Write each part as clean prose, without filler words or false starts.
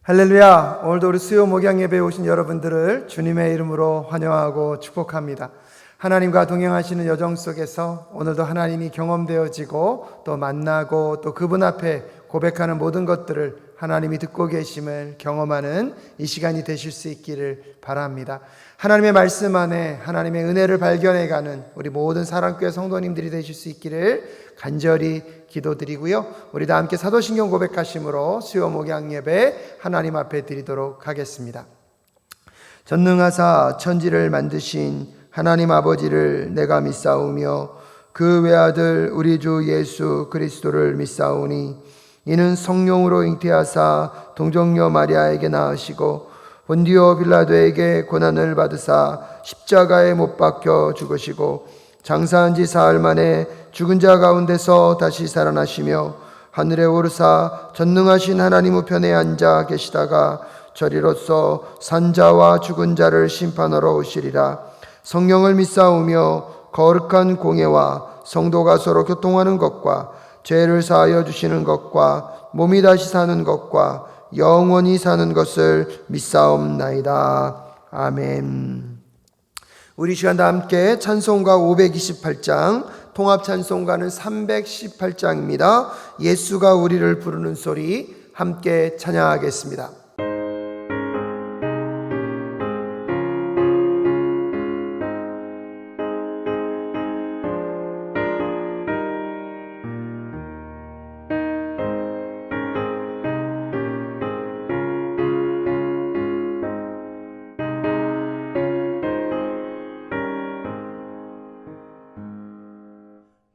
할렐루야. 오늘도 우리 수요 목양 예배에 오신 여러분들을 주님의 이름으로 환영하고 축복합니다. 하나님과 동행하시는 여정 속에서 오늘도 하나님이 경험되어지고 또 만나고 또 그분 앞에 고백하는 모든 것들을 하나님이 듣고 계심을 경험하는 이 시간이 되실 수 있기를 바랍니다. 하나님의 말씀 안에 하나님의 은혜를 발견해가는 우리 모든 사랑교회 성도님들이 되실 수 있기를 간절히 기도드리고요. 우리 다 함께 사도신경 고백하심으로 수요 목양 예배 하나님 앞에 드리도록 하겠습니다. 전능하사 천지를 만드신 하나님 아버지를 내가 믿사오며 그 외아들 우리 주 예수 그리스도를 믿사오니 이는 성령으로 잉태하사 동정녀 마리아에게 낳으시고 본디오 빌라도에게 고난을 받으사 십자가에 못 박혀 죽으시고 장사한 지 사흘 만에 죽은 자 가운데서 다시 살아나시며 하늘에 오르사 전능하신 하나님 우편에 앉아 계시다가 저리로서 산자와 죽은 자를 심판하러 오시리라. 성령을 믿사오며 거룩한 공예와 성도가 서로 교통하는 것과 죄를 사하여 주시는 것과 몸이 다시 사는 것과 영원히 사는 것을 믿사옵나이다. 아멘. 우리 시간 다 함께 찬송가 528장, 통합 찬송가는 318장입니다. 예수가 우리를 부르는 소리 함께 찬양하겠습니다.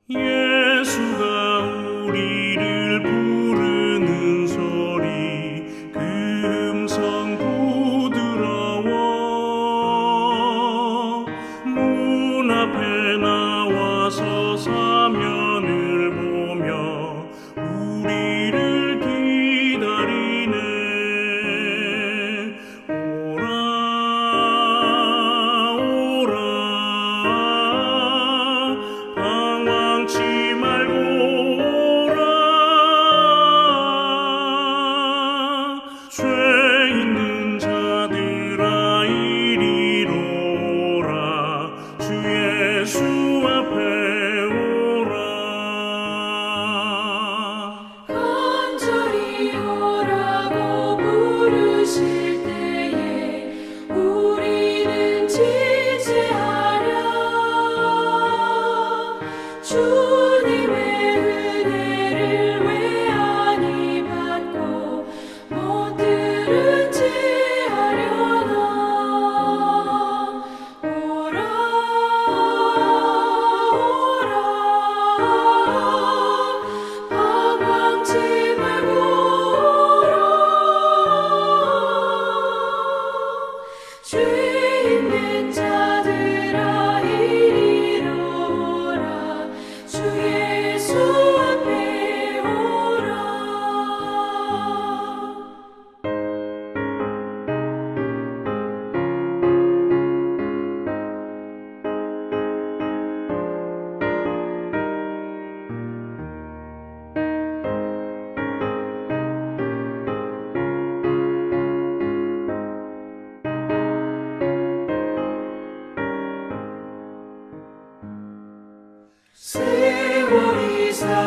예수가 우리를 부르는 소리 그 음성 부드러워 문 앞에 나와서 사면을 보며 우리를 기다리네. 오라 오라 방황치 말고 오라. 죄 있는 자들아 이리로 오라. 주 예수 앞에 오라. 간절히 오라고 부르실 때에 우리는 지체하랴. 주님의 은혜를 왜 아니 받고 못 들은 채 하려나. 오라 오라 방황치 말고 오라. 죄 있는 자들아 이리로 오라. 주 예수 앞에 오라. 세월이 사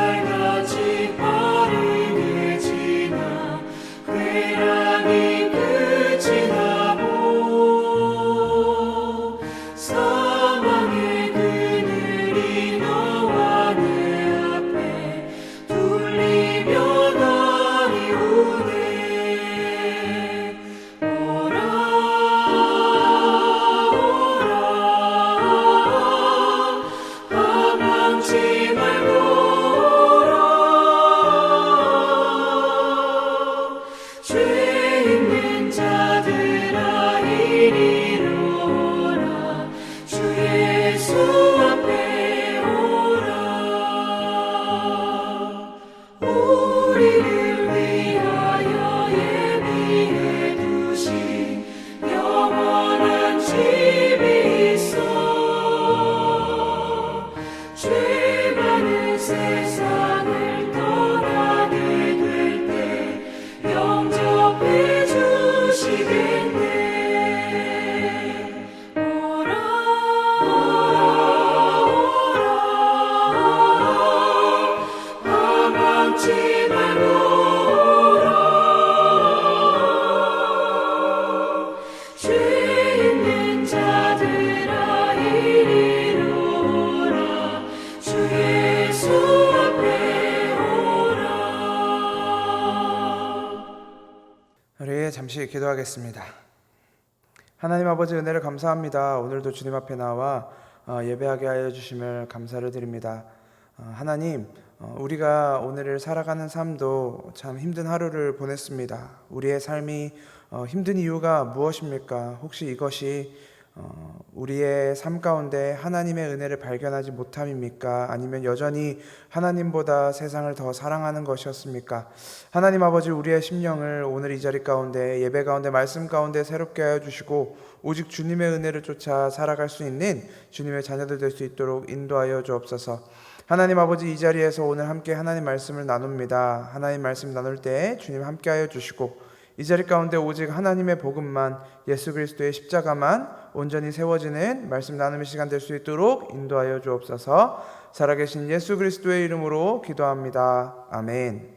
같이 기도하겠습니다. 하나님 아버지 은혜를 감사합니다. 오늘도 주님 앞에 나와 예배하게 하여 주심을 감사를 드립니다. 하나님, 우리가 오늘을 살아가는 삶도 참 힘든 하루를 보냈습니다. 우리의 삶이 힘든 이유가 무엇입니까? 혹시 이것이 우리의 삶 가운데 하나님의 은혜를 발견하지 못함입니까? 아니면 여전히 하나님보다 세상을 더 사랑하는 것이었습니까? 하나님 아버지, 우리의 심령을 오늘 이 자리 가운데, 예배 가운데, 말씀 가운데 새롭게 하여 주시고 오직 주님의 은혜를 쫓아 살아갈 수 있는 주님의 자녀들 될 수 있도록 인도하여 주옵소서. 하나님 아버지, 이 자리에서 오늘 함께 하나님 말씀을 나눕니다. 하나님 말씀 나눌 때 주님 함께 하여 주시고 이 자리 가운데 오직 하나님의 복음만, 예수 그리스도의 십자가만 온전히 세워지는 말씀 나눔의 시간 될 수 있도록 인도하여 주옵소서. 살아계신 예수 그리스도의 이름으로 기도합니다. 아멘.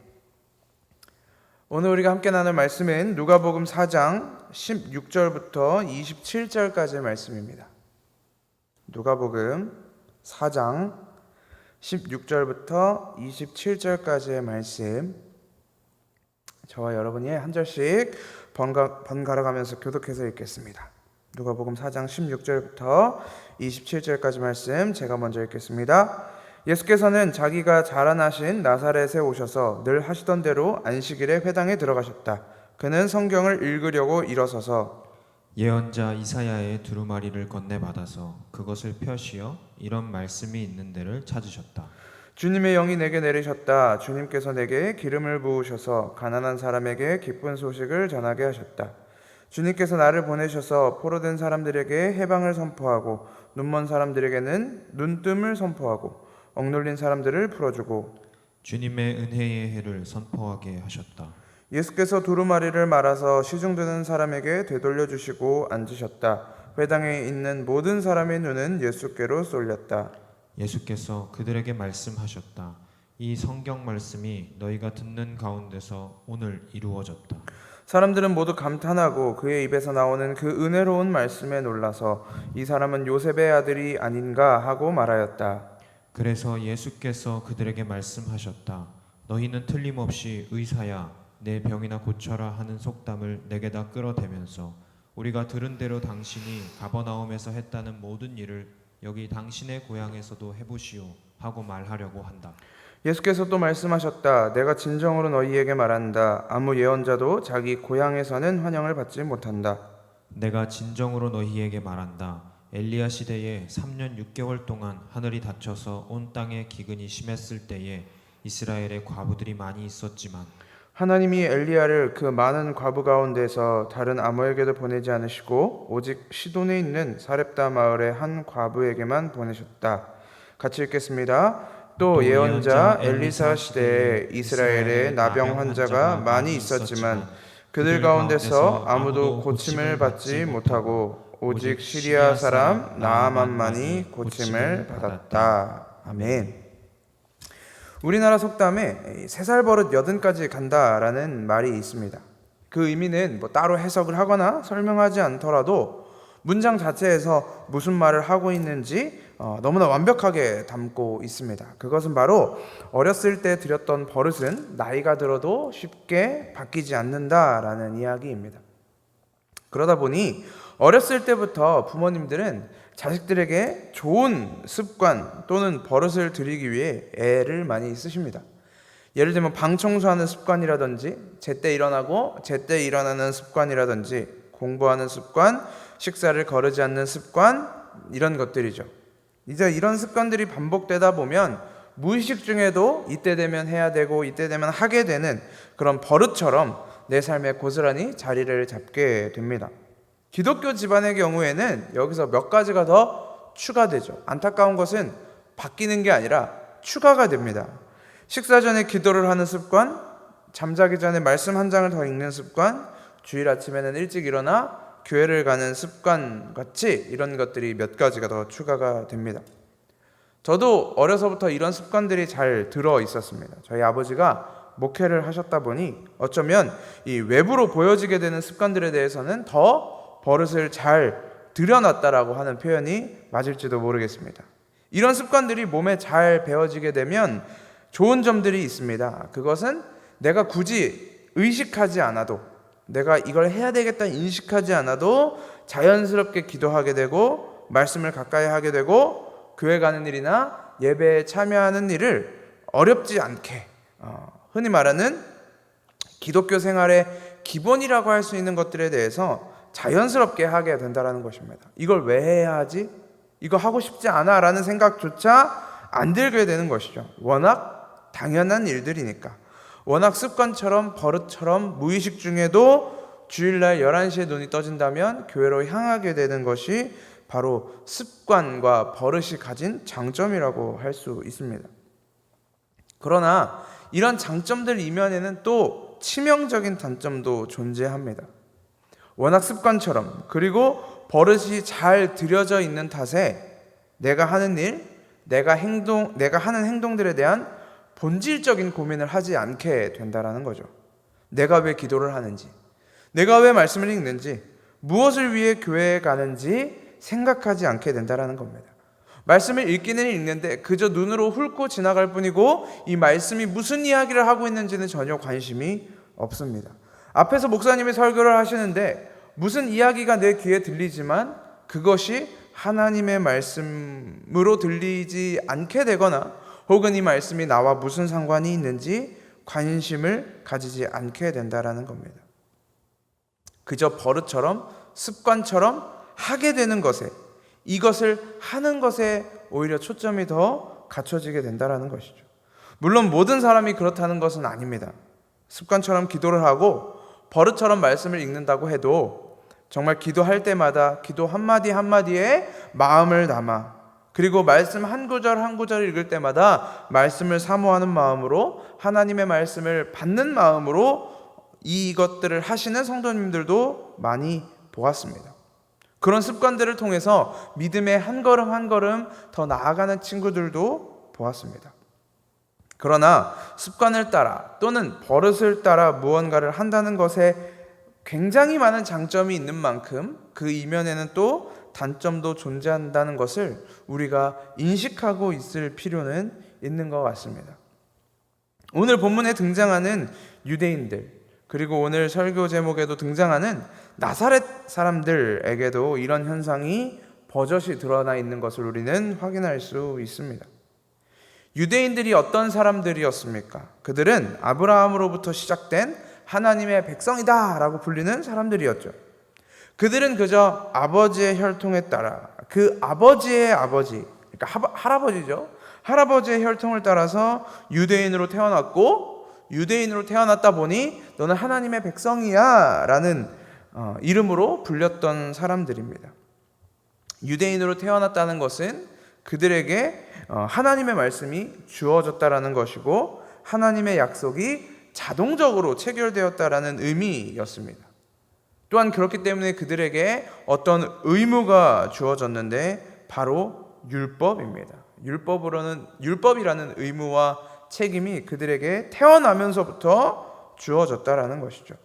오늘 우리가 함께 나눌 말씀은 누가복음 4장 16절부터 27절까지의 말씀입니다. 누가복음 4장 16절부터 27절까지의 말씀, 저와 여러분이 한 절씩 번갈아 가면서 교독해서 읽겠습니다. 누가복음 4장 16절부터 27절까지 말씀 제가 먼저 읽겠습니다. 예수께서는 자기가 자라나신 나사렛에 오셔서 늘 하시던 대로 안식일에 회당에 들어가셨다. 그는 성경을 읽으려고 일어서서 예언자 이사야의 두루마리를 건네받아서 그것을 펴시어 이런 말씀이 있는 데를 찾으셨다. 주님의 영이 내게 내리셨다. 주님께서 내게 기름을 부으셔서 가난한 사람에게 기쁜 소식을 전하게 하셨다. 주님께서 나를 보내셔서 포로된 사람들에게 해방을 선포하고 눈먼 사람들에게는 눈뜸을 선포하고 억눌린 사람들을 풀어주고 주님의 은혜의 해를 선포하게 하셨다. 예수께서 두루마리를 말아서 시중 드는 사람에게 되돌려 주시고 앉으셨다. 회당에 있는 모든 사람의 눈은 예수께로 쏠렸다. 예수께서 그들에게 말씀하셨다. 이 성경 말씀이 너희가 듣는 가운데서 오늘 이루어졌다. 사람들은 모두 감탄하고 그의 입에서 나오는 그 은혜로운 말씀에 놀라서 이 사람은 요셉의 아들이 아닌가 하고 말하였다. 그래서 예수께서 그들에게 말씀하셨다. 너희는 틀림없이 의사야, 내 병이나 고쳐라 하는 속담을 내게다 끌어대면서 우리가 들은 대로 당신이 가버나움에서 했다는 모든 일을 여기 당신의 고향에서도 해보시오 하고 말하려고 한다. 예수께서 또 말씀하셨다. 내가 진정으로 너희에게 말한다. 아무 예언자도 자기 고향에서는 환영을 받지 못한다. 내가 진정으로 너희에게 말한다. 엘리야 시대에 3년 6개월 동안 하늘이 닫혀서 온 땅에 기근이 심했을 때에 이스라엘에 과부들이 많이 있었지만 하나님이 엘리야를 그 많은 과부 가운데서 다른 아무에게도 보내지 않으시고 오직 시돈에 있는 사렙다 마을의 한 과부에게만 보내셨다. 같이 읽겠습니다. 또 예언자 엘리사 시대에 이스라엘에 나병 환자가 많이 있었지만 그들 가운데서 아무도 고침을 받지 못하고 오직 시리아 사람 나아만만이 고침을 받았다. 아멘. 우리나라 속담에 3살 버릇 80까지 간다라는 말이 있습니다. 그 의미는 따로 해석을 하거나 설명하지 않더라도 문장 자체에서 무슨 말을 하고 있는지 너무나 완벽하게 담고 있습니다. 그것은 바로 어렸을 때 들였던 버릇은 나이가 들어도 쉽게 바뀌지 않는다라는 이야기입니다. 그러다 보니 어렸을 때부터 부모님들은 자식들에게 좋은 습관 또는 버릇을 들이기 위해 애를 많이 쓰십니다. 예를 들면 방 청소하는 습관이라든지 제때 일어나고 제때 일어나는 습관이라든지 공부하는 습관, 식사를 거르지 않는 습관, 이런 것들이죠. 이제 이런 습관들이 반복되다 보면 무의식 중에도 이때 되면 해야 되고 이때 되면 하게 되는 그런 버릇처럼 내 삶에 고스란히 자리를 잡게 됩니다. 기독교 집안의 경우에는 여기서 몇 가지가 더 추가되죠. 안타까운 것은 바뀌는 게 아니라 추가가 됩니다. 식사 전에 기도를 하는 습관, 잠자기 전에 말씀 한 장을 더 읽는 습관, 주일 아침에는 일찍 일어나 교회를 가는 습관 같이 이런 것들이 몇 가지가 더 추가가 됩니다. 저도 어려서부터 이런 습관들이 잘 들어 있었습니다. 저희 아버지가 목회를 하셨다 보니 어쩌면 이 외부로 보여지게 되는 습관들에 대해서는 더 버릇을 잘 들여놨다라고 하는 표현이 맞을지도 모르겠습니다. 이런 습관들이 몸에 잘 배어지게 되면 좋은 점들이 있습니다. 그것은 내가 굳이 의식하지 않아도 내가 이걸 해야 되겠다 인식하지 않아도 자연스럽게 기도하게 되고 말씀을 가까이 하게 되고 교회 가는 일이나 예배에 참여하는 일을 어렵지 않게 흔히 말하는 기독교 생활의 기본이라고 할 수 있는 것들에 대해서 자연스럽게 하게 된다는 것입니다. 이걸 왜 해야 하지? 이거 하고 싶지 않아 라는 생각조차 안 들게 되는 것이죠. 워낙 당연한 일들이니까. 워낙 습관처럼 버릇처럼 무의식 중에도 주일날 11시에 눈이 떠진다면 교회로 향하게 되는 것이 바로 습관과 버릇이 가진 장점이라고 할 수 있습니다. 그러나 이런 장점들 이면에는 또 치명적인 단점도 존재합니다. 워낙 습관처럼 그리고 버릇이 잘 들여져 있는 탓에 내가 하는 일, 내가 하는 행동들에 대한 본질적인 고민을 하지 않게 된다는 거죠. 내가 왜 기도를 하는지, 내가 왜 말씀을 읽는지, 무엇을 위해 교회에 가는지 생각하지 않게 된다는 겁니다. 말씀을 읽기는 읽는데 그저 눈으로 훑고 지나갈 뿐이고 이 말씀이 무슨 이야기를 하고 있는지는 전혀 관심이 없습니다. 앞에서 목사님이 설교를 하시는데 무슨 이야기가 내 귀에 들리지만 그것이 하나님의 말씀으로 들리지 않게 되거나 혹은 이 말씀이 나와 무슨 상관이 있는지 관심을 가지지 않게 된다는 겁니다. 그저 버릇처럼 습관처럼 하게 되는 것에, 이것을 하는 것에 오히려 초점이 더 갖춰지게 된다는 것이죠. 물론 모든 사람이 그렇다는 것은 아닙니다. 습관처럼 기도를 하고 버릇처럼 말씀을 읽는다고 해도 정말 기도할 때마다 기도 한마디 한마디에 마음을 담아, 그리고 말씀 한 구절 한 구절 읽을 때마다 말씀을 사모하는 마음으로, 하나님의 말씀을 받는 마음으로 이것들을 하시는 성도님들도 많이 보았습니다. 그런 습관들을 통해서 믿음의 한 걸음 한 걸음 더 나아가는 친구들도 보았습니다. 그러나 습관을 따라 또는 버릇을 따라 무언가를 한다는 것에 굉장히 많은 장점이 있는 만큼 그 이면에는 또 단점도 존재한다는 것을 우리가 인식하고 있을 필요는 있는 것 같습니다. 오늘 본문에 등장하는 유대인들, 그리고 오늘 설교 제목에도 등장하는 나사렛 사람들에게도 이런 현상이 버젓이 드러나 있는 것을 우리는 확인할 수 있습니다. 유대인들이 어떤 사람들이었습니까? 그들은 아브라함으로부터 시작된 하나님의 백성이다 라고 불리는 사람들이었죠. 그들은 그저 아버지의 혈통에 따라 그 아버지의 아버지, 그러니까 할아버지죠. 할아버지의 혈통을 따라서 유대인으로 태어났고, 유대인으로 태어났다 보니 너는 하나님의 백성이야 라는 이름으로 불렸던 사람들입니다. 유대인으로 태어났다는 것은 그들에게 하나님의 말씀이 주어졌다라는 것이고 하나님의 약속이 자동적으로 체결되었다라는 의미였습니다. 또한 그렇기 때문에 그들에게 어떤 의무가 주어졌는데 바로 율법입니다. 율법이라는 의무와 책임이 그들에게 태어나면서부터 주어졌다라는 것이죠.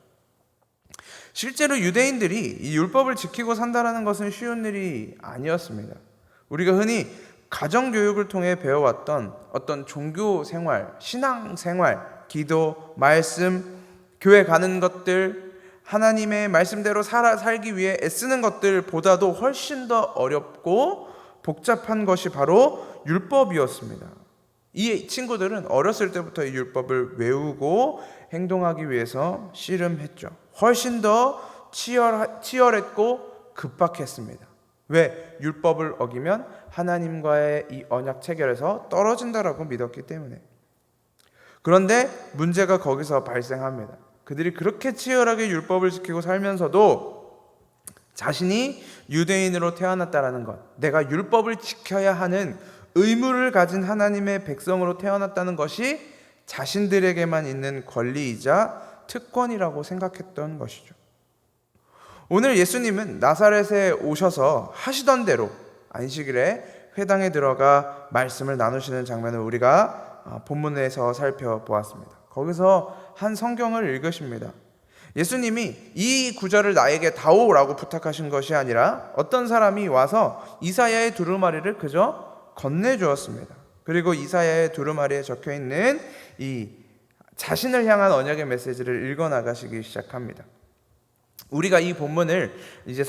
실제로 유대인들이 이 율법을 지키고 산다라는 것은 쉬운 일이 아니었습니다. 우리가 흔히 가정교육을 통해 배워왔던 어떤 종교 생활, 신앙 생활, 기도, 말씀, 교회 가는 것들, 하나님의 말씀대로 살기 위해 애쓰는 것들보다도 훨씬 더 어렵고 복잡한 것이 바로 율법이었습니다. 이 친구들은 어렸을 때부터 이 율법을 외우고 행동하기 위해서 씨름했죠. 훨씬 더 치열했고 급박했습니다. 왜? 율법을 어기면 하나님과의 이 언약 체결에서 떨어진다라고 믿었기 때문에. 그런데 문제가 거기서 발생합니다. 그들이 그렇게 치열하게 율법을 지키고 살면서도 자신이 유대인으로 태어났다라는 것, 내가 율법을 지켜야 하는 의무를 가진 하나님의 백성으로 태어났다는 것이 자신들에게만 있는 권리이자 특권이라고 생각했던 것이죠. 오늘 예수님은 나사렛에 오셔서 하시던 대로 안식일에 회당에 들어가 말씀을 나누시는 장면을 우리가 본문에서 살펴보았습니다. 거기서 한 성경을 읽으십니다. 예수님이 이 구절을 나에게 다오라고 부탁하신 것이 아니라 어떤 사람이 와서 이사야의 두루마리를 그저 건네주었습니다. 그리고 이사야의 두루마리에 적혀있는 이 자신을 향한 언약의 메시지를 읽어나가시기 시작합니다. 우리가 이 본문을 이제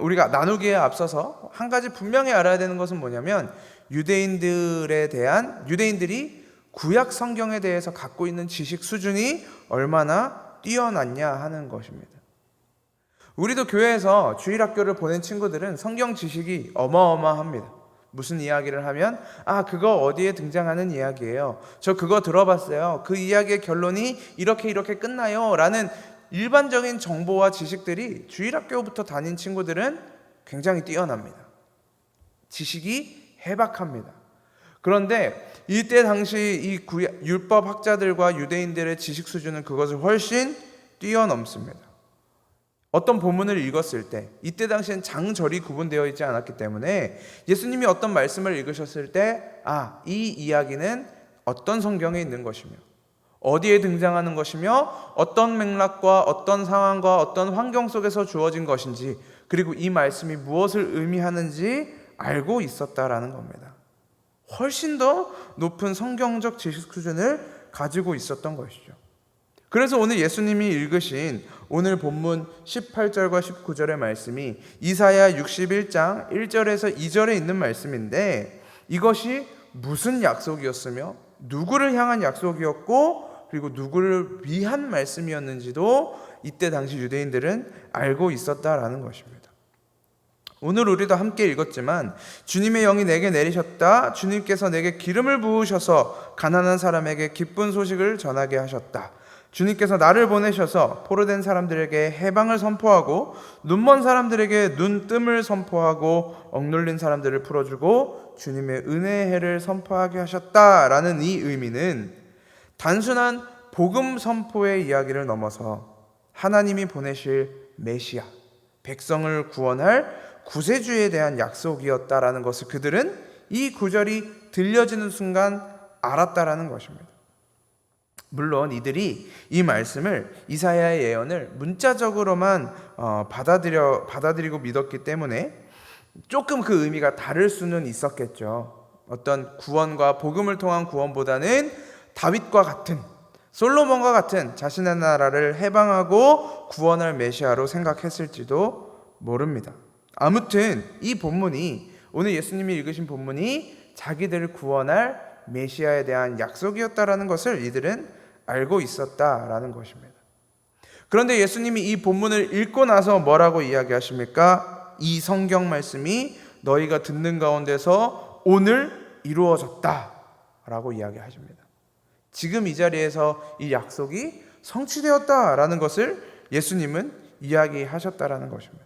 우리가 나누기에 앞서서 한 가지 분명히 알아야 되는 것은 뭐냐면, 유대인들이 구약 성경에 대해서 갖고 있는 지식 수준이 얼마나 뛰어났냐 하는 것입니다. 우리도 교회에서 주일학교를 보낸 친구들은 성경 지식이 어마어마합니다. 무슨 이야기를 하면 그거 어디에 등장하는 이야기예요, 저 그거 들어봤어요, 그 이야기의 결론이 이렇게 끝나요 라는 일반적인 정보와 지식들이 주일학교부터 다닌 친구들은 굉장히 뛰어납니다. 지식이 해박합니다. 그런데 이때 당시 이 율법 학자들과 유대인들의 지식 수준은 그것을 훨씬 뛰어넘습니다. 어떤 본문을 읽었을 때, 이때 당시엔 장절이 구분되어 있지 않았기 때문에 예수님이 어떤 말씀을 읽으셨을 때 이 이야기는 어떤 성경에 있는 것이며 어디에 등장하는 것이며 어떤 맥락과 어떤 상황과 어떤 환경 속에서 주어진 것인지, 그리고 이 말씀이 무엇을 의미하는지 알고 있었다라는 겁니다. 훨씬 더 높은 성경적 지식 수준을 가지고 있었던 것이죠. 그래서 오늘 예수님이 읽으신 오늘 본문 18절과 19절의 말씀이 이사야 61장 1절에서 2절에 있는 말씀인데, 이것이 무슨 약속이었으며 누구를 향한 약속이었고 그리고 누구를 위한 말씀이었는지도 이때 당시 유대인들은 알고 있었다라는 것입니다. 오늘 우리도 함께 읽었지만, 주님의 영이 내게 내리셨다, 주님께서 내게 기름을 부으셔서 가난한 사람에게 기쁜 소식을 전하게 하셨다, 주님께서 나를 보내셔서 포로된 사람들에게 해방을 선포하고 눈먼 사람들에게 눈뜸을 선포하고 억눌린 사람들을 풀어주고 주님의 은혜의 해를 선포하게 하셨다라는 이 의미는 단순한 복음 선포의 이야기를 넘어서 하나님이 보내실 메시아, 백성을 구원할 구세주에 대한 약속이었다라는 것을 그들은 이 구절이 들려지는 순간 알았다라는 것입니다. 물론 이들이 이 말씀을, 이사야의 예언을 문자적으로만 받아들이고 믿었기 때문에 조금 그 의미가 다를 수는 있었겠죠. 어떤 구원과 복음을 통한 구원보다는 다윗과 같은, 솔로몬과 같은 자신의 나라를 해방하고 구원할 메시아로 생각했을지도 모릅니다. 아무튼 이 본문이, 오늘 예수님이 읽으신 본문이 자기들을 구원할 메시아에 대한 약속이었다라는 것을 이들은 알고 있었다라는 것입니다. 그런데 예수님이 이 본문을 읽고 나서 뭐라고 이야기하십니까? 이 성경 말씀이 너희가 듣는 가운데서 오늘 이루어졌다라고 이야기하십니다. 지금 이 자리에서 이 약속이 성취되었다라는 것을 예수님은 이야기하셨다라는 것입니다.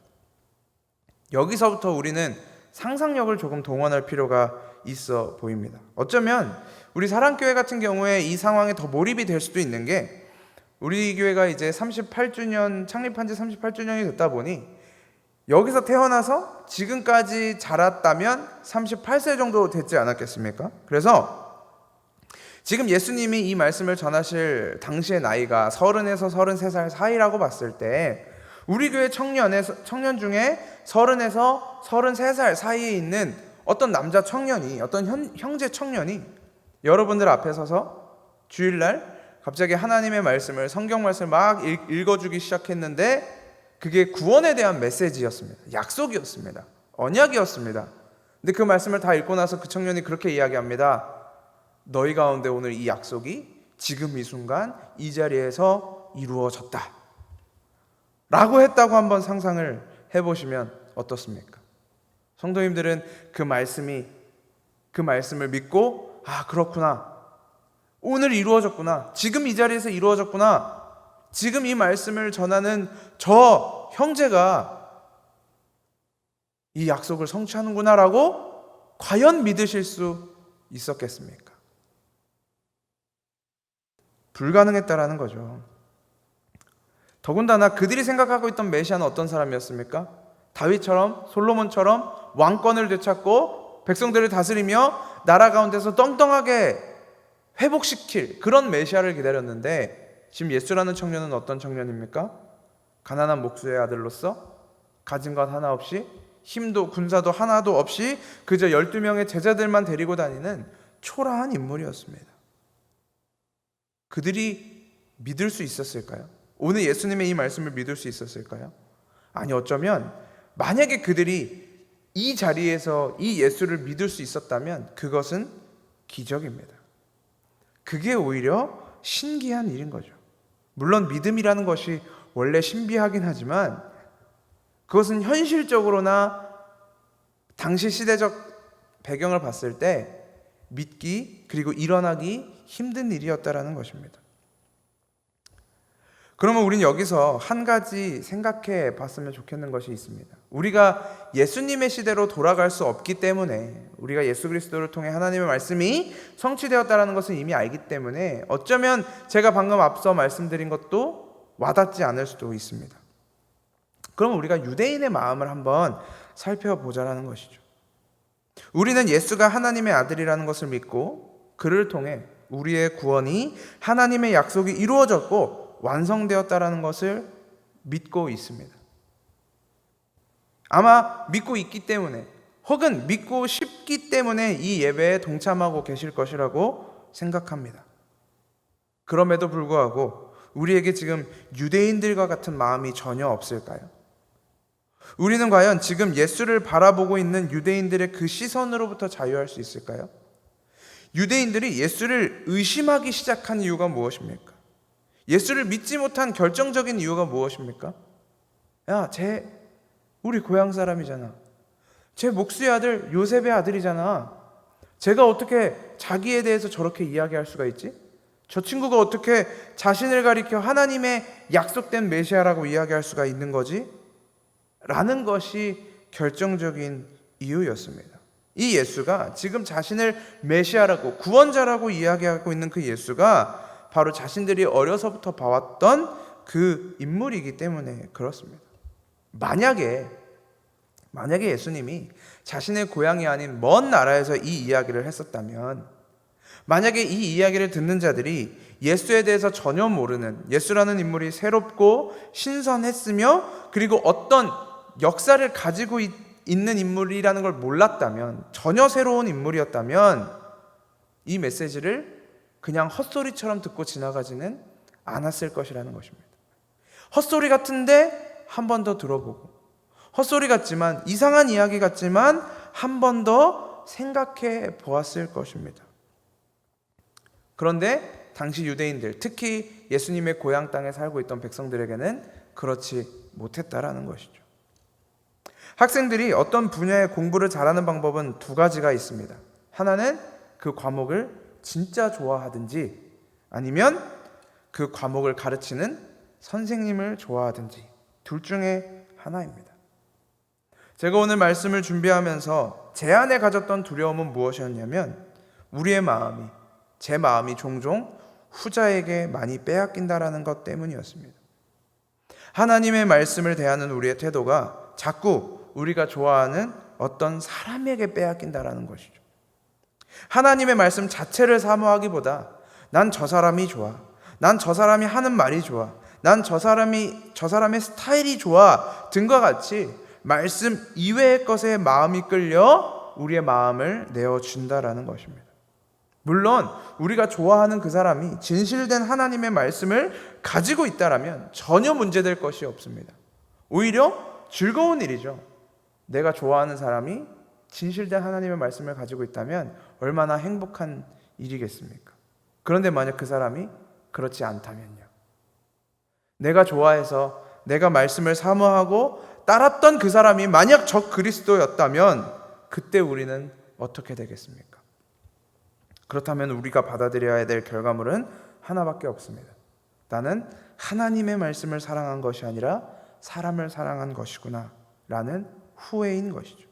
여기서부터 우리는 상상력을 조금 동원할 필요가 있어 보입니다. 어쩌면 우리 사랑교회 같은 경우에 이 상황에 더 몰입이 될 수도 있는 게, 우리 교회가 이제 38주년, 창립한 지 38주년이 됐다 보니 여기서 태어나서 지금까지 자랐다면 38세 정도 됐지 않았겠습니까? 그래서 지금 예수님이 이 말씀을 전하실 당시의 나이가 30에서 33살 사이라고 봤을 때, 우리 교회 청년 중에 30에서 33살 사이에 있는 어떤 남자 청년이, 어떤 형제 청년이 여러분들 앞에 서서 주일날 갑자기 하나님의 말씀을, 성경 말씀을 막 읽어주기 시작했는데 그게 구원에 대한 메시지였습니다. 약속이었습니다. 언약이었습니다. 근데 그 말씀을 다 읽고 나서 그 청년이 그렇게 이야기합니다. 너희 가운데 오늘 이 약속이 지금 이 순간 이 자리에서 이루어졌다 라고 했다고 한번 상상을 해보시면 어떻습니까? 성도님들은 그 말씀을 믿고, 그렇구나, 오늘 이루어졌구나, 지금 이 자리에서 이루어졌구나, 지금 이 말씀을 전하는 저 형제가 이 약속을 성취하는구나 라고 과연 믿으실 수 있었겠습니까? 불가능했다라는 거죠. 더군다나 그들이 생각하고 있던 메시아는 어떤 사람이었습니까? 다윗처럼, 솔로몬처럼 왕권을 되찾고 백성들을 다스리며 나라 가운데서 떵떵하게 회복시킬 그런 메시아를 기다렸는데, 지금 예수라는 청년은 어떤 청년입니까? 가난한 목수의 아들로서 가진 것 하나 없이, 힘도 군사도 하나도 없이 그저 12명의 제자들만 데리고 다니는 초라한 인물이었습니다. 그들이 믿을 수 있었을까요? 오늘 예수님의 이 말씀을 믿을 수 있었을까요? 아니, 어쩌면 만약에 그들이 이 자리에서 이 예수를 믿을 수 있었다면 그것은 기적입니다. 그게 오히려 신기한 일인 거죠. 물론 믿음이라는 것이 원래 신비하긴 하지만 그것은 현실적으로나 당시 시대적 배경을 봤을 때 믿기 그리고 일어나기 힘든 일이었다라는 것입니다. 그러면 우리는 여기서 한 가지 생각해 봤으면 좋겠는 것이 있습니다. 우리가 예수님의 시대로 돌아갈 수 없기 때문에, 우리가 예수 그리스도를 통해 하나님의 말씀이 성취되었다는 것을 이미 알기 때문에 어쩌면 제가 방금 앞서 말씀드린 것도 와닿지 않을 수도 있습니다. 그럼 우리가 유대인의 마음을 한번 살펴보자라는 것이죠. 우리는 예수가 하나님의 아들이라는 것을 믿고 그를 통해 우리의 구원이 하나님의 약속이 이루어졌고 완성되었다라는 것을 믿고 있습니다. 아마 믿고 있기 때문에 혹은 믿고 싶기 때문에 이 예배에 동참하고 계실 것이라고 생각합니다. 그럼에도 불구하고 우리에게 지금 유대인들과 같은 마음이 전혀 없을까요? 우리는 과연 지금 예수를 바라보고 있는 유대인들의 그 시선으로부터 자유할 수 있을까요? 유대인들이 예수를 의심하기 시작한 이유가 무엇입니까? 예수를 믿지 못한 결정적인 이유가 무엇입니까? 야, 쟤 우리 고향 사람이잖아. 쟤 목수의 아들 요셉의 아들이잖아. 쟤가 어떻게 자기에 대해서 저렇게 이야기할 수가 있지? 저 친구가 어떻게 자신을 가리켜 하나님의 약속된 메시아라고 이야기할 수가 있는 거지? 라는 것이 결정적인 이유였습니다. 이 예수가 지금 자신을 메시아라고 구원자라고 이야기하고 있는 그 예수가 바로 자신들이 어려서부터 봐왔던 그 인물이기 때문에 그렇습니다. 만약에 예수님이 자신의 고향이 아닌 먼 나라에서 이 이야기를 했었다면, 만약에 이 이야기를 듣는 자들이 예수에 대해서 전혀 모르는, 예수라는 인물이 새롭고 신선했으며 그리고 어떤 역사를 가지고 있는 인물이라는 걸 몰랐다면, 전혀 새로운 인물이었다면 이 메시지를 그냥 헛소리처럼 듣고 지나가지는 않았을 것이라는 것입니다. 헛소리 같은데 한 번 더 들어보고, 헛소리 같지만, 이상한 이야기 같지만 한 번 더 생각해 보았을 것입니다. 그런데 당시 유대인들, 특히 예수님의 고향 땅에 살고 있던 백성들에게는 그렇지 못했다라는 것이죠. 학생들이 어떤 분야의 공부를 잘하는 방법은 두 가지가 있습니다. 하나는 그 과목을 진짜 좋아하든지, 아니면 그 과목을 가르치는 선생님을 좋아하든지, 둘 중에 하나입니다. 제가 오늘 말씀을 준비하면서 제 안에 가졌던 두려움은 무엇이었냐면, 제 마음이 종종 후자에게 많이 빼앗긴다라는 것 때문이었습니다. 하나님의 말씀을 대하는 우리의 태도가 자꾸 우리가 좋아하는 어떤 사람에게 빼앗긴다라는 것이죠. 하나님의 말씀 자체를 사모하기보다 난 저 사람이 좋아, 난 저 사람이 하는 말이 좋아, 난 저 사람의 스타일이 좋아 등과 같이 말씀 이외의 것에 마음이 끌려 우리의 마음을 내어준다라는 것입니다. 물론 우리가 좋아하는 그 사람이 진실된 하나님의 말씀을 가지고 있다라면 전혀 문제될 것이 없습니다. 오히려 즐거운 일이죠. 내가 좋아하는 사람이 진실된 하나님의 말씀을 가지고 있다면 얼마나 행복한 일이겠습니까? 그런데 만약 그 사람이 그렇지 않다면요. 내가 좋아해서 내가 말씀을 사모하고 따랐던 그 사람이 만약 적 그리스도였다면 그때 우리는 어떻게 되겠습니까? 그렇다면 우리가 받아들여야 될 결과물은 하나밖에 없습니다. 나는 하나님의 말씀을 사랑한 것이 아니라 사람을 사랑한 것이구나 라는 후회인 것이죠.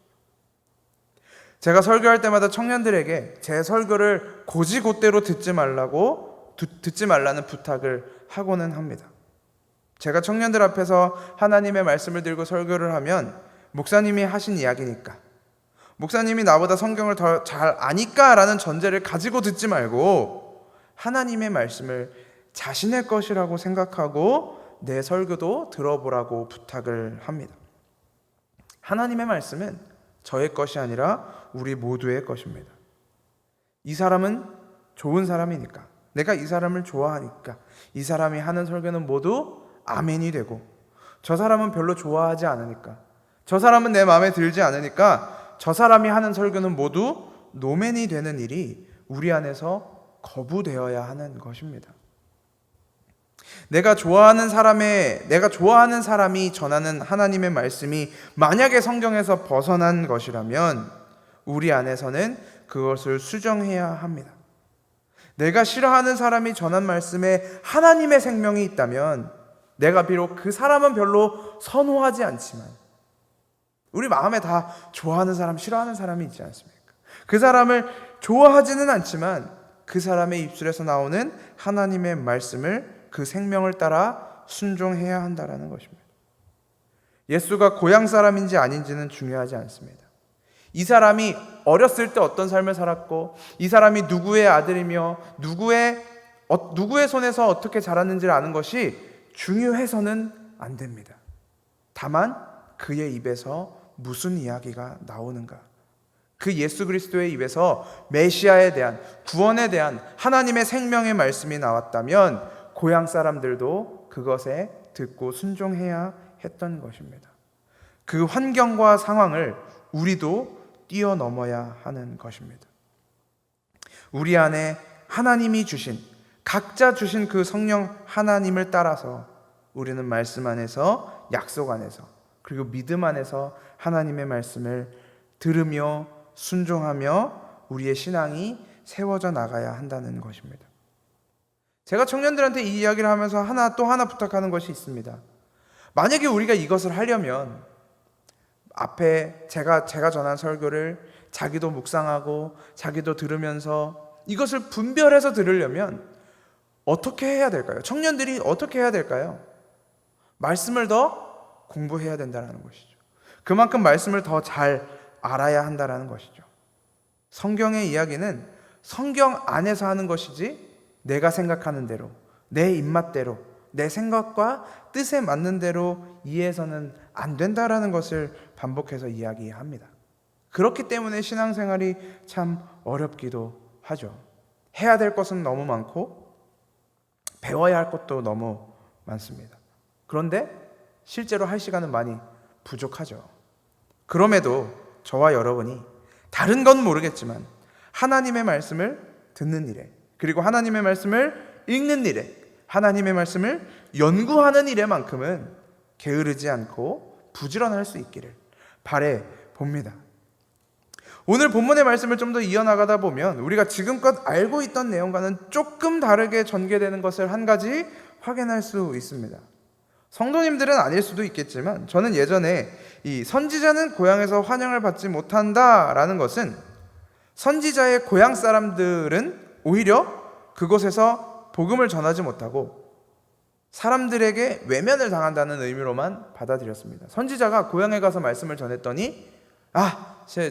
제가 설교할 때마다 청년들에게 제 설교를 고지고대로 듣지 말라는 부탁을 하고는 합니다. 제가 청년들 앞에서 하나님의 말씀을 들고 설교를 하면 목사님이 하신 이야기니까, 목사님이 나보다 성경을 더 잘 아니까 라는 전제를 가지고 듣지 말고 하나님의 말씀을 자신의 것이라고 생각하고 내 설교도 들어보라고 부탁을 합니다. 하나님의 말씀은 저의 것이 아니라 우리 모두의 것입니다. 이 사람은 좋은 사람이니까, 내가 이 사람을 좋아하니까 이 사람이 하는 설교는 모두 아멘이 되고, 저 사람은 별로 좋아하지 않으니까, 저 사람은 내 마음에 들지 않으니까 저 사람이 하는 설교는 모두 노멘이 되는 일이 우리 안에서 거부되어야 하는 것입니다. 내가 좋아하는 사람이 전하는 하나님의 말씀이 만약에 성경에서 벗어난 것이라면 우리 안에서는 그것을 수정해야 합니다. 내가 싫어하는 사람이 전한 말씀에 하나님의 생명이 있다면 내가 비록 그 사람은 별로 선호하지 않지만, 우리 마음에 다 좋아하는 사람, 싫어하는 사람이 있지 않습니까? 그 사람을 좋아하지는 않지만 그 사람의 입술에서 나오는 하나님의 말씀을, 그 생명을 따라 순종해야 한다는 것입니다. 예수가 고향 사람인지 아닌지는 중요하지 않습니다. 이 사람이 어렸을 때 어떤 삶을 살았고, 이 사람이 누구의 아들이며 누구의 손에서 어떻게 자랐는지를 아는 것이 중요해서는 안 됩니다. 다만 그의 입에서 무슨 이야기가 나오는가, 그 예수 그리스도의 입에서 메시아에 대한, 구원에 대한 하나님의 생명의 말씀이 나왔다면 고향 사람들도 그것에 듣고 순종해야 했던 것입니다. 그 환경과 상황을 우리도 뛰어넘어야 하는 것입니다. 우리 안에 하나님이 주신, 각자 주신 그 성령 하나님을 따라서 우리는 말씀 안에서, 약속 안에서, 그리고 믿음 안에서 하나님의 말씀을 들으며 순종하며 우리의 신앙이 세워져 나가야 한다는 것입니다. 제가 청년들한테 이 이야기를 하면서 또 하나 부탁하는 것이 있습니다. 만약에 우리가 이것을 하려면 앞에 제가 전한 설교를 자기도 묵상하고 자기도 들으면서 이것을 분별해서 들으려면 어떻게 해야 될까요? 청년들이 어떻게 해야 될까요? 말씀을 더 공부해야 된다는 것이죠. 그만큼 말씀을 더 잘 알아야 한다는 것이죠. 성경의 이야기는 성경 안에서 하는 것이지 내가 생각하는 대로, 내 입맛대로, 내 생각과 뜻에 맞는 대로 이해해서는 안 된다라는 것을 반복해서 이야기합니다. 그렇기 때문에 신앙생활이 참 어렵기도 하죠. 해야 될 것은 너무 많고 배워야 할 것도 너무 많습니다. 그런데 실제로 할 시간은 많이 부족하죠. 그럼에도 저와 여러분이 다른 건 모르겠지만 하나님의 말씀을 듣는 일에, 그리고 하나님의 말씀을 읽는 일에, 하나님의 말씀을 연구하는 일에만큼은 게으르지 않고 부지런할 수 있기를 바래 봅니다. 오늘 본문의 말씀을 좀 더 이어나가다 보면 우리가 지금껏 알고 있던 내용과는 조금 다르게 전개되는 것을 한 가지 확인할 수 있습니다. 성도님들은 아닐 수도 있겠지만 저는 예전에 이 선지자는 고향에서 환영을 받지 못한다라는 것은 선지자의 고향 사람들은 오히려 그곳에서 복음을 전하지 못하고 사람들에게 외면을 당한다는 의미로만 받아들였습니다. 선지자가 고향에 가서 말씀을 전했더니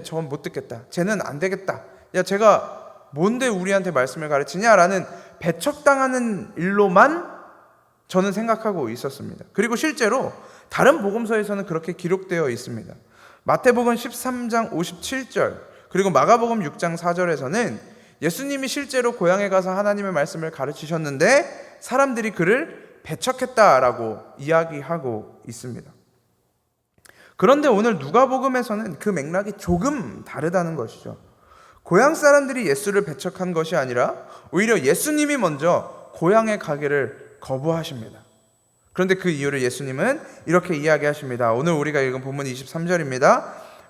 저건 못 듣겠다, 쟤는 안 되겠다, 야 쟤가 뭔데 우리한테 말씀을 가르치냐라는 배척당하는 일로만 저는 생각하고 있었습니다. 그리고 실제로 다른 복음서에서는 그렇게 기록되어 있습니다. 마태복음 13장 57절 그리고 마가복음 6장 4절에서는 예수님이 실제로 고향에 가서 하나님의 말씀을 가르치셨는데 사람들이 그를 배척했다라고 이야기하고 있습니다. 그런데 오늘 누가복음에서는 그 맥락이 조금 다르다는 것이죠. 고향 사람들이 예수를 배척한 것이 아니라 오히려 예수님이 먼저 고향에 가기를 거부하십니다. 그런데 그 이유를 예수님은 이렇게 이야기하십니다. 오늘 우리가 읽은 본문 23절입니다.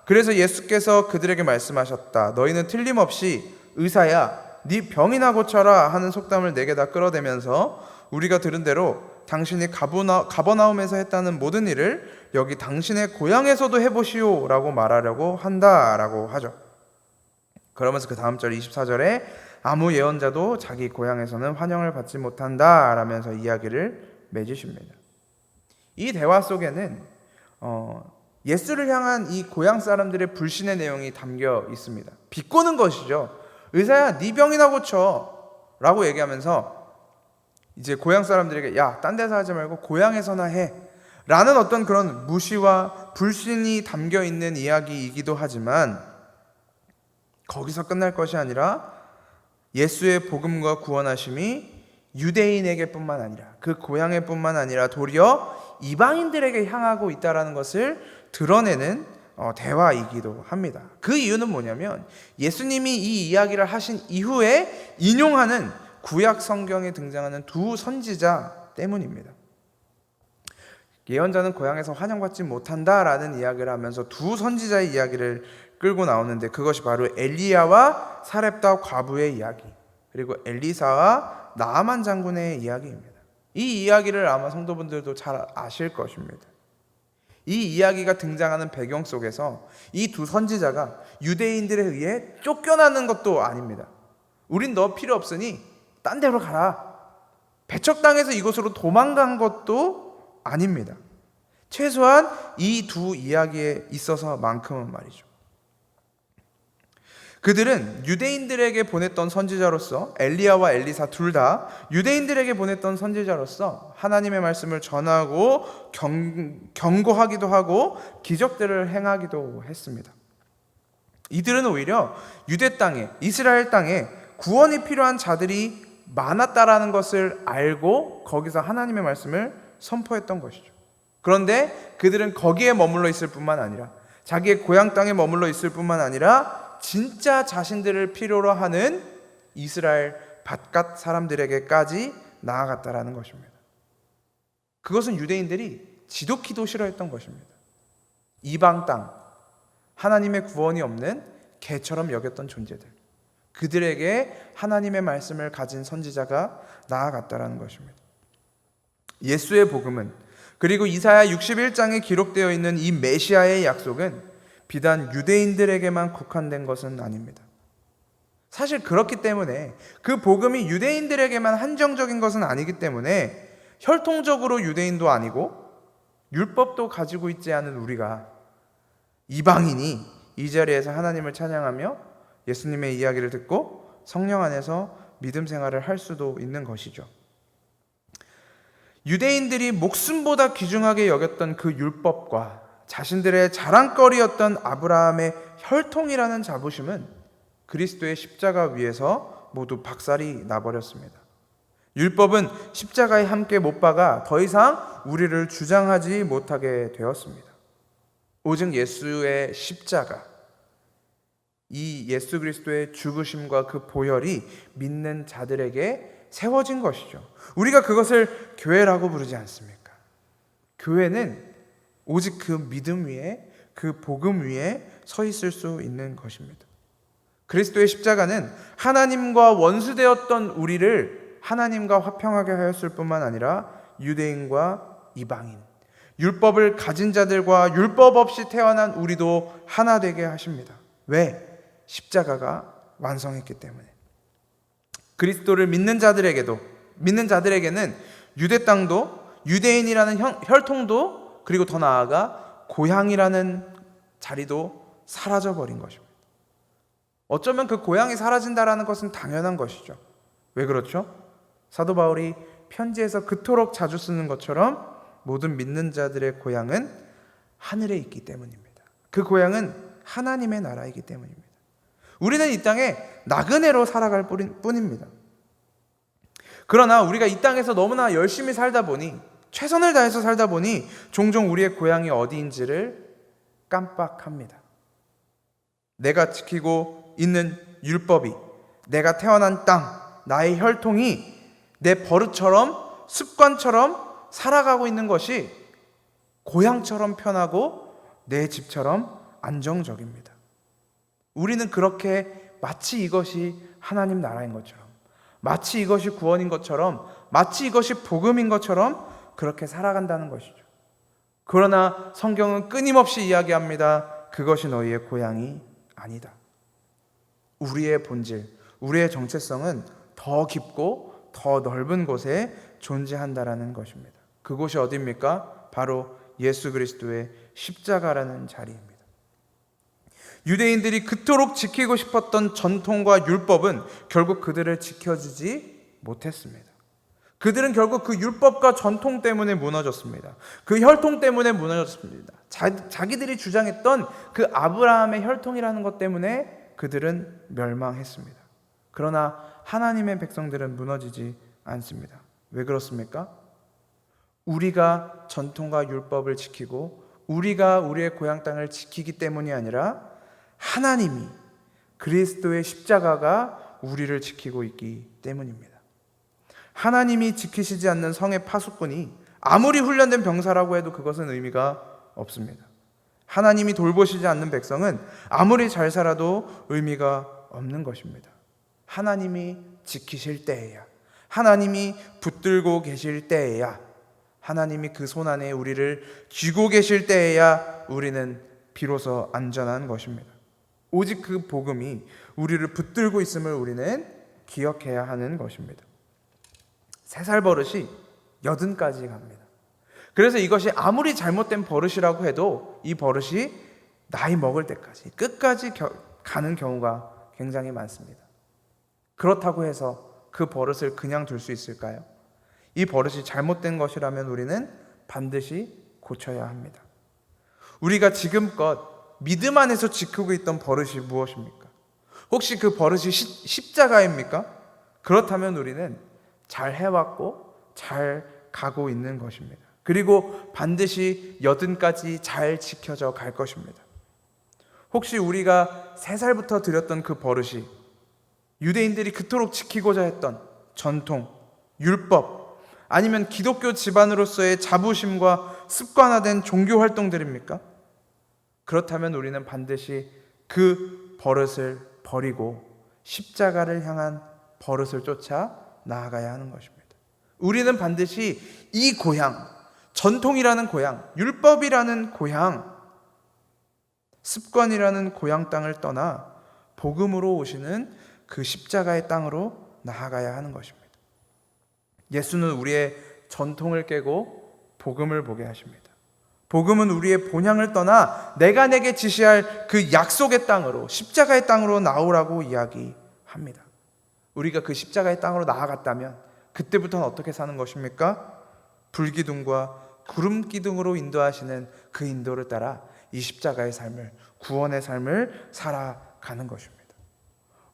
그래서 예수께서 그들에게 말씀하셨다. 너희는 틀림없이 의사야, 네 병이나 고쳐라 하는 속담을 내게다 끌어대면서 우리가 들은 대로 당신이 가버나움에서 했다는 모든 일을 여기 당신의 고향에서도 해보시오 라고 말하려고 한다라고 하죠. 그러면서 그 다음 절 24절에 아무 예언자도 자기 고향에서는 환영을 받지 못한다 라면서 이야기를 맺으십니다. 이 대화 속에는 예수를 향한 이 고향 사람들의 불신의 내용이 담겨 있습니다. 비꼬는 것이죠. 의사야, 네 병이나 고쳐 라고 얘기하면서 이제 고향 사람들에게 야, 딴 데서 하지 말고 고향에서나 해 라는 어떤 그런 무시와 불신이 담겨 있는 이야기이기도 하지만 거기서 끝날 것이 아니라 예수의 복음과 구원하심이 유대인에게뿐만 아니라 그 고향에뿐만 아니라 도리어 이방인들에게 향하고 있다라는 것을 드러내는 대화이기도 합니다. 그 이유는 뭐냐면 예수님이 이 이야기를 하신 이후에 인용하는 구약 성경에 등장하는 두 선지자 때문입니다. 예언자는 고향에서 환영받지 못한다라는 이야기를 하면서 두 선지자의 이야기를 끌고 나오는데 그것이 바로 엘리야와 사렙다 과부의 이야기, 그리고 엘리사와 나아만 장군의 이야기입니다. 이 이야기를 아마 성도분들도 잘 아실 것입니다. 이 이야기가 등장하는 배경 속에서 이 두 선지자가 유대인들에 의해 쫓겨나는 것도 아닙니다. 우린 너 필요 없으니 딴 데로 가라, 배척당해서 이곳으로 도망간 것도 아닙니다. 최소한 이 두 이야기에 있어서만큼은 말이죠. 그들은 유대인들에게 보냈던 선지자로서, 엘리야와 엘리사 둘 다 유대인들에게 보냈던 선지자로서 하나님의 말씀을 전하고 경고하기도 하고 기적들을 행하기도 했습니다. 이들은 오히려 유대 땅에, 이스라엘 땅에 구원이 필요한 자들이 많았다라는 것을 알고 거기서 하나님의 말씀을 선포했던 것이죠. 그런데 그들은 거기에 머물러 있을 뿐만 아니라, 자기의 고향 땅에 머물러 있을 뿐만 아니라 진짜 자신들을 필요로 하는 이스라엘 바깥 사람들에게까지 나아갔다라는 것입니다. 그것은 유대인들이 지독히도 싫어했던 것입니다. 이방 땅, 하나님의 구원이 없는 개처럼 여겼던 존재들, 그들에게 하나님의 말씀을 가진 선지자가 나아갔다라는 것입니다. 예수의 복음은, 그리고 이사야 61장에 기록되어 있는 이 메시아의 약속은 비단 유대인들에게만 국한된 것은 아닙니다. 사실 그렇기 때문에 그 복음이 유대인들에게만 한정적인 것은 아니기 때문에 혈통적으로 유대인도 아니고 율법도 가지고 있지 않은 우리가, 이방인이 이 자리에서 하나님을 찬양하며 예수님의 이야기를 듣고 성령 안에서 믿음 생활을 할 수도 있는 것이죠. 유대인들이 목숨보다 귀중하게 여겼던 그 율법과 자신들의 자랑거리였던 아브라함의 혈통이라는 자부심은 그리스도의 십자가 위에서 모두 박살이 나버렸습니다. 율법은 십자가에 함께 못 박아 더 이상 우리를 주장하지 못하게 되었습니다. 오직 예수의 십자가, 이 예수 그리스도의 죽으심과 그 보혈이 믿는 자들에게 세워진 것이죠. 우리가 그것을 교회라고 부르지 않습니까? 교회는 오직 그 믿음 위에, 그 복음 위에 서 있을 수 있는 것입니다. 그리스도의 십자가는 하나님과 원수되었던 우리를 하나님과 화평하게 하였을 뿐만 아니라 유대인과 이방인, 율법을 가진 자들과 율법 없이 태어난 우리도 하나 되게 하십니다. 왜? 십자가가 완성했기 때문에. 그리스도를 믿는 자들에게는 유대 땅도, 유대인이라는 혈통도, 그리고 더 나아가 고향이라는 자리도 사라져버린 것입니다. 어쩌면 그 고향이 사라진다라는 것은 당연한 것이죠. 왜 그렇죠? 사도 바울이 편지에서 그토록 자주 쓰는 것처럼 모든 믿는 자들의 고향은 하늘에 있기 때문입니다. 그 고향은 하나님의 나라이기 때문입니다. 우리는 이 땅에 나그네로 살아갈 뿐입니다. 그러나 우리가 이 땅에서 너무나 열심히 살다 보니, 최선을 다해서 살다 보니 종종 우리의 고향이 어디인지를 깜빡합니다. 내가 지키고 있는 율법이, 내가 태어난 땅, 나의 혈통이 내 버릇처럼, 습관처럼 살아가고 있는 것이 고향처럼 편하고 내 집처럼 안정적입니다. 우리는 그렇게 마치 이것이 하나님 나라인 것처럼, 마치 이것이 구원인 것처럼, 마치 이것이 복음인 것처럼 그렇게 살아간다는 것이죠. 그러나 성경은 끊임없이 이야기합니다. 그것이 너희의 고향이 아니다. 우리의 본질, 우리의 정체성은 더 깊고 더 넓은 곳에 존재한다라는 것입니다. 그곳이 어디입니까? 바로 예수 그리스도의 십자가라는 자리입니다. 유대인들이 그토록 지키고 싶었던 전통과 율법은 결국 그들을 지켜주지 못했습니다. 그들은 결국 그 율법과 전통 때문에 무너졌습니다. 그 혈통 때문에 무너졌습니다. 자기들이 주장했던 그 아브라함의 혈통이라는 것 때문에 그들은 멸망했습니다. 그러나 하나님의 백성들은 무너지지 않습니다. 왜 그렇습니까? 우리가 전통과 율법을 지키고 우리가 우리의 고향 땅을 지키기 때문이 아니라 하나님이 그리스도의 십자가가 우리를 지키고 있기 때문입니다. 하나님이 지키시지 않는 성의 파수꾼이 아무리 훈련된 병사라고 해도 그것은 의미가 없습니다. 하나님이 돌보시지 않는 백성은 아무리 잘 살아도 의미가 없는 것입니다. 하나님이 지키실 때에야, 하나님이 붙들고 계실 때에야, 하나님이 그 손 안에 우리를 쥐고 계실 때에야 우리는 비로소 안전한 것입니다. 오직 그 복음이 우리를 붙들고 있음을 우리는 기억해야 하는 것입니다. 3살 버릇이 80까지 갑니다. 그래서 이것이 아무리 잘못된 버릇이라고 해도 이 버릇이 나이 먹을 때까지 끝까지 가는 경우가 굉장히 많습니다. 그렇다고 해서 그 버릇을 그냥 둘 수 있을까요? 이 버릇이 잘못된 것이라면 우리는 반드시 고쳐야 합니다. 우리가 지금껏 믿음 안에서 지키고 있던 버릇이 무엇입니까? 혹시 그 버릇이 십자가입니까? 그렇다면 우리는 잘 해왔고 잘 가고 있는 것입니다. 그리고 반드시 80까지 잘 지켜져 갈 것입니다. 혹시 우리가 3살부터 들였던 그 버릇이 유대인들이 그토록 지키고자 했던 전통, 율법, 아니면 기독교 집안으로서의 자부심과 습관화된 종교 활동들입니까? 그렇다면 우리는 반드시 그 버릇을 버리고 십자가를 향한 버릇을 쫓아 나아가야 하는 것입니다. 우리는 반드시 이 고향, 전통이라는 고향, 율법이라는 고향, 습관이라는 고향 땅을 떠나 복음으로 오시는 그 십자가의 땅으로 나아가야 하는 것입니다. 예수는 우리의 전통을 깨고 복음을 보게 하십니다. 복음은 우리의 본향을 떠나 내가 내게 지시할 그 약속의 땅으로, 십자가의 땅으로 나오라고 이야기합니다. 우리가 그 십자가의 땅으로 나아갔다면 그때부터는 어떻게 사는 것입니까? 불기둥과 구름기둥으로 인도하시는 그 인도를 따라 이 십자가의 삶을, 구원의 삶을 살아가는 것입니다.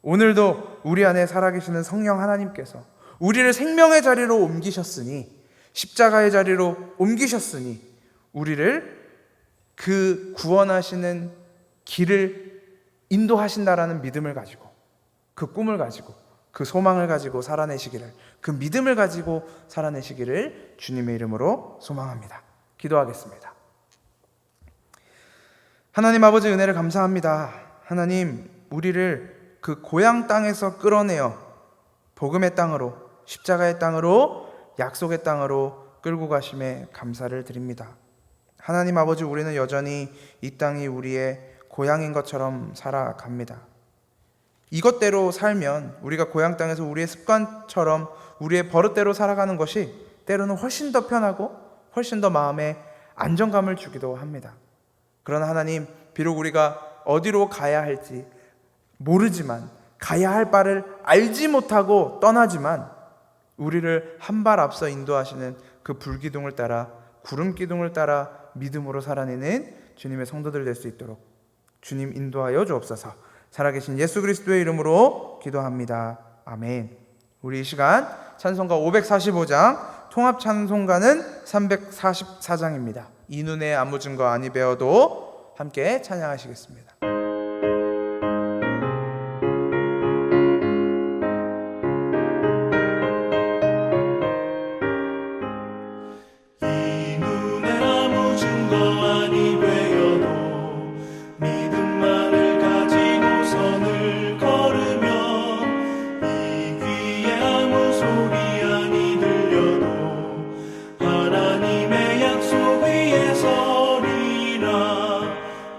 오늘도 우리 안에 살아계시는 성령 하나님께서 우리를 생명의 자리로 옮기셨으니, 십자가의 자리로 옮기셨으니 우리를 그 구원하시는 길을 인도하신다라는 믿음을 가지고, 그 꿈을 가지고, 그 소망을 가지고 살아내시기를, 그 믿음을 가지고 살아내시기를 주님의 이름으로 소망합니다. 기도하겠습니다. 하나님 아버지, 은혜를 감사합니다. 하나님, 우리를 그 고향 땅에서 끌어내어 복음의 땅으로, 십자가의 땅으로, 약속의 땅으로 끌고 가심에 감사를 드립니다. 하나님 아버지, 우리는 여전히 이 땅이 우리의 고향인 것처럼 살아갑니다. 이것대로 살면 우리가 고향 땅에서 우리의 습관처럼 우리의 버릇대로 살아가는 것이 때로는 훨씬 더 편하고 훨씬 더 마음에 안정감을 주기도 합니다. 그러나 하나님, 비록 우리가 어디로 가야 할지 모르지만, 가야 할 바를 알지 못하고 떠나지만 우리를 한 발 앞서 인도하시는 그 불기둥을 따라, 구름기둥을 따라 믿음으로 살아내는 주님의 성도들 될 수 있도록 주님 인도하여 주옵소서. 살아계신 예수 그리스도의 이름으로 기도합니다. 아멘. 우리 이 시간 찬송가 545장, 통합 찬송가는 344장입니다. 이 눈에 아무 증거 아니 배워도 함께 찬양하시겠습니다.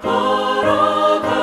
걸어가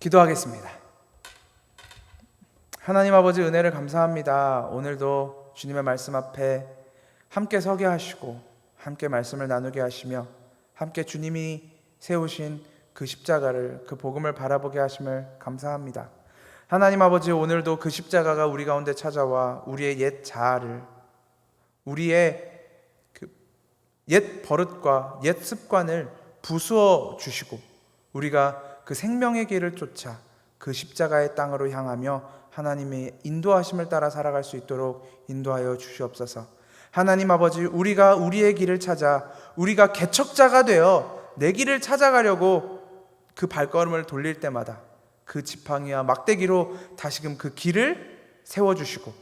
기도하겠습니다. 하나님 아버지, 은혜를 감사합니다. 오늘도 주님의 말씀 앞에 함께 서게 하시고 함께 말씀을 나누게 하시며 함께 주님이 세우신 그 십자가를, 그 복음을 바라보게 하심을 감사합니다. 하나님 아버지, 오늘도 그 십자가가 우리 가운데 찾아와 우리의 옛 자아를, 우리의 그 옛 버릇과 옛 습관을 부수어 주시고 우리가 그 생명의 길을 쫓아 그 십자가의 땅으로 향하며 하나님의 인도하심을 따라 살아갈 수 있도록 인도하여 주시옵소서. 하나님 아버지, 우리가 우리의 길을 찾아 우리가 개척자가 되어 내 길을 찾아가려고 그 발걸음을 돌릴 때마다 그 지팡이와 막대기로 다시금 그 길을 세워주시고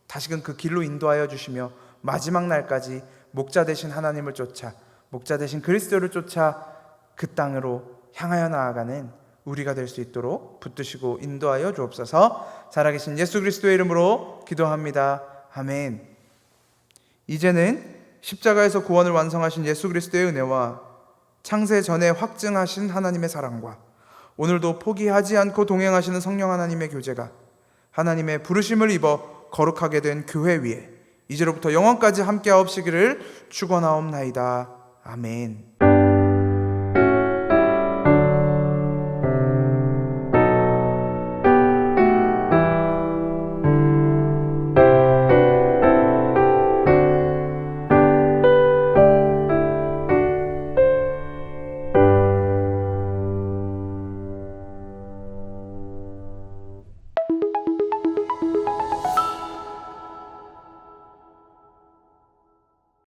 다시금 그 길로 인도하여 주시며 마지막 날까지 목자 되신 하나님을 쫓아, 목자 되신 그리스도를 쫓아 그 땅으로 향하여 나아가는 우리가 될 수 있도록 붙드시고 인도하여 주옵소서. 살아계신 예수 그리스도의 이름으로 기도합니다. 아멘. 이제는 십자가에서 구원을 완성하신 예수 그리스도의 은혜와 창세 전에 확증하신 하나님의 사랑과 오늘도 포기하지 않고 동행하시는 성령 하나님의 교제가 하나님의 부르심을 입어 거룩하게 된 교회 위에 이제로부터 영원까지 함께하옵시기를 축원하옵나이다. 아멘.